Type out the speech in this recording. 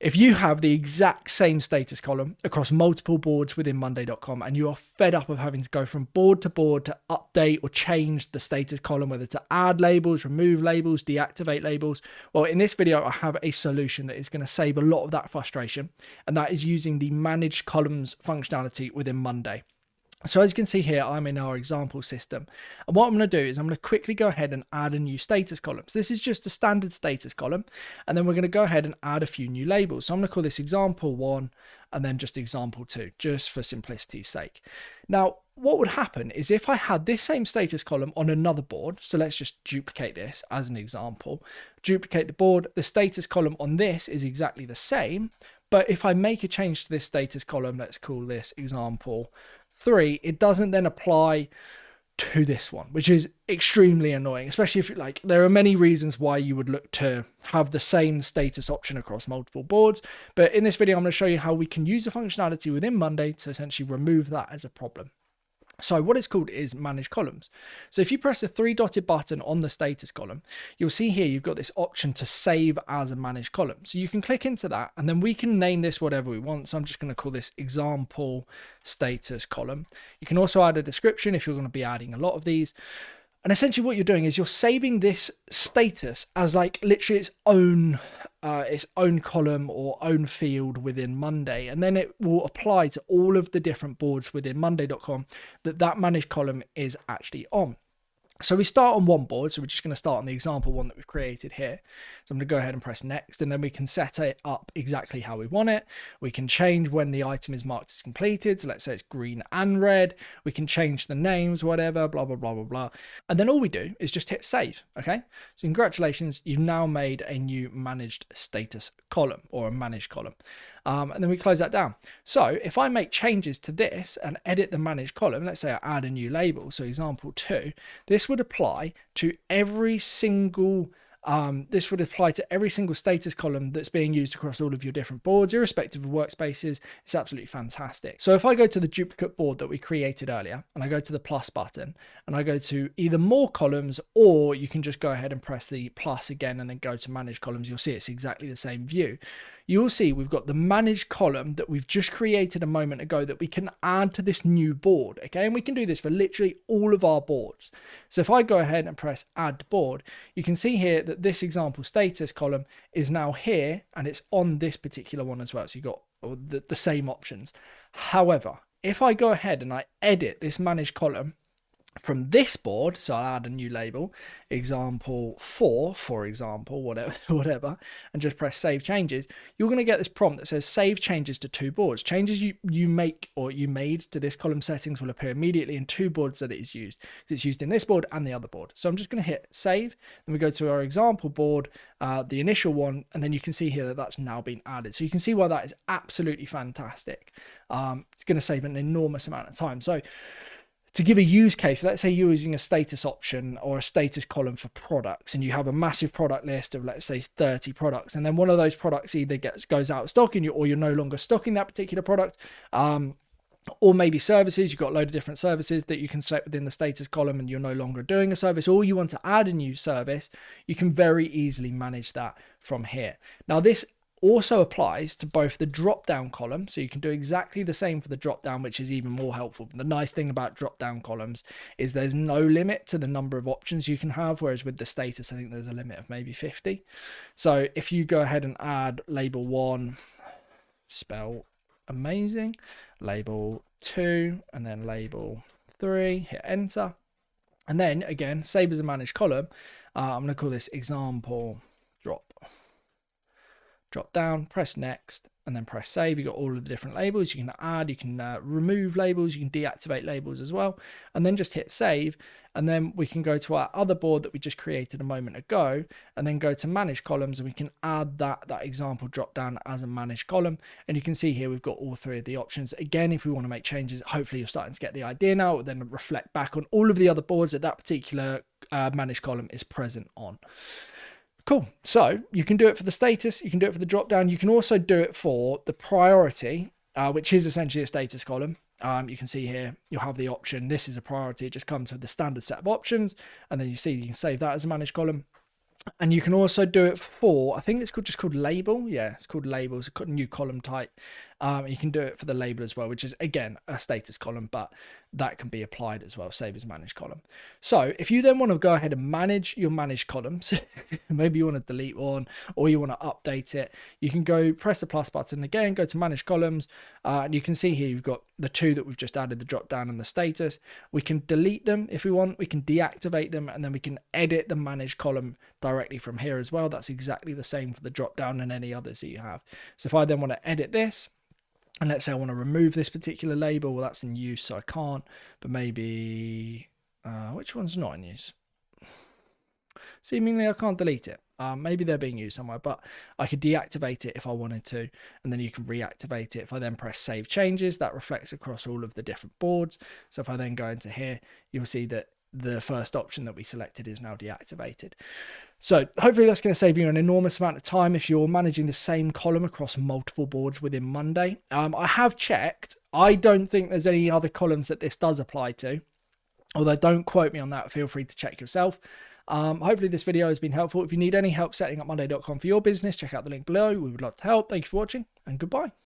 If you have the exact same status column across multiple boards within Monday.com and you are fed up of having to go from board to board to update or change the status column, whether to add labels, remove labels, deactivate labels, well, in this video, I have a solution that is going to save a lot of that frustration, and that is using the Manage Columns functionality within Monday. So as you can see here, I'm in our example system. And what I'm going to do is I'm going to quickly go ahead and add a new status column. So this is just a standard status column. And then we're going to go ahead and add a few new labels. So I'm going to call this example 1 and then just example 2, just for simplicity's sake. Now, what would happen is if I had this same status column on another board, so let's just duplicate this as an example, duplicate the board, the status column on this is exactly the same. But if I make a change to this status column, let's call this example 3, it doesn't then apply to this one, which is extremely annoying, especially if like there are many reasons why you would look to have the same status option across multiple boards. But in this video, I'm going to show you how we can use the functionality within Monday to essentially remove that as a problem. So what it's called is Manage Columns. So if you press the 3-dotted button on the status column, you'll see here you've got this option to save as a managed column. So you can click into that and then we can name this whatever we want. So I'm just going to call this example status column. You can also add a description if you're going to be adding a lot of these. And essentially what you're doing is you're saving this status as like literally its own column or own field within Monday. And then it will apply to all of the different boards within Monday.com that managed column is actually on. So we start on one board. So we're just going to start on the example one that we've created here. So I'm going to go ahead and press next, and then we can set it up exactly how we want it. We can change when the item is marked as completed. So let's say it's green and red. We can change the names, whatever, blah, blah, blah, blah, blah. And then all we do is just hit save. Okay. So congratulations. You've now made a new managed status column or a managed column. And then we close that down. So if I make changes to this and edit the managed column, let's say I add a new label. So example 2, this would apply to every single status column that's being used across all of your different boards, irrespective of workspaces. It's absolutely fantastic. So if I go to the duplicate board that we created earlier and I go to the plus button and I go to either more columns, or you can just go ahead and press the plus again and then go to manage columns, you'll see it's exactly the same view. You'll see we've got the managed column that we've just created a moment ago that we can add to this new board. Okay, and we can do this for literally all of our boards. So if I go ahead and press add board, you can see here that this example status column is now here and it's on this particular one as well. So you've got the same options. However, if I go ahead and I edit this managed column from this board, so I'll add a new label, example 4, for example, whatever, and just press save changes, you're going to get this prompt that says save changes to 2 boards. Changes you make or you made to this column settings will appear immediately in 2 boards that it is used. It's used in this board and the other board. So I'm just going to hit save. Then we go to our example board, the initial one, and then you can see here that that's now been added. So you can see why that is absolutely fantastic. It's going to save an enormous amount of time. So to give a use case, let's say you're using a status option or a status column for products and you have a massive product list of, let's say, 30 products, and then one of those products either goes out of stock or you're no longer stocking that particular product, or maybe services. You've got a load of different services that you can select within the status column and you're no longer doing a service, or you want to add a new service, you can very easily manage that from here. Now, this also applies to both the drop down column, so you can do exactly the same for the drop down, which is even more helpful. The nice thing about drop down columns is there's no limit to the number of options you can have, whereas with the status I think there's a limit of maybe 50. So if you go ahead and add label 1, spell amazing, label 2, and then label 3, hit enter, and then again save as a managed column. I'm going to call this example drop down, press next, and then press save. You got all of the different labels you can add, you can remove labels, you can deactivate labels as well, and then just hit save. And then we can go to our other board that we just created a moment ago and then go to manage columns, and we can add that example drop down as a managed column. And you can see here we've got all 3 of the options. Again, if we want to make changes, hopefully you're starting to get the idea now, then reflect back on all of the other boards that particular managed column is present on. Cool. So you can do it for the status, you can do it for the drop down, you can also do it for the priority, which is essentially a status column. You can see here you'll have the option, this is a priority, it just comes with the standard set of options, and then you see you can save that as a managed column. And you can also do it for, I think it's just called label. Yeah, it's called label. It's a new column type. You can do it for the label as well, which is, again, a status column, but that can be applied as well, save as managed column. So if you then want to go ahead and manage your managed columns, maybe you want to delete one or you want to update it, you can go press the plus button again, go to manage columns, and you can see here you've got the two that we've just added, the drop down and the status. We can delete them if we want, we can deactivate them, and then we can edit the managed column directly from here as well. That's exactly the same for the drop down and any others that you have. So if I then want to edit this, and let's say I want to remove this particular label, well, that's in use, so I can't, but maybe, which one's not in use? Seemingly I can't delete it. Maybe they're being used somewhere, but I could deactivate it if I wanted to, and then you can reactivate it. If I then press save changes, that reflects across all of the different boards. So if I then go into here, you'll see that the first option that we selected is now deactivated. So hopefully that's going to save you an enormous amount of time if you're managing the same column across multiple boards within Monday. I have checked. I don't think there's any other columns that this does apply to, although don't quote me on that. Feel free to check yourself. Hopefully this video has been helpful. If you need any help setting up monday.com for your business, check out the link below. We would love to help. Thank you for watching, and goodbye.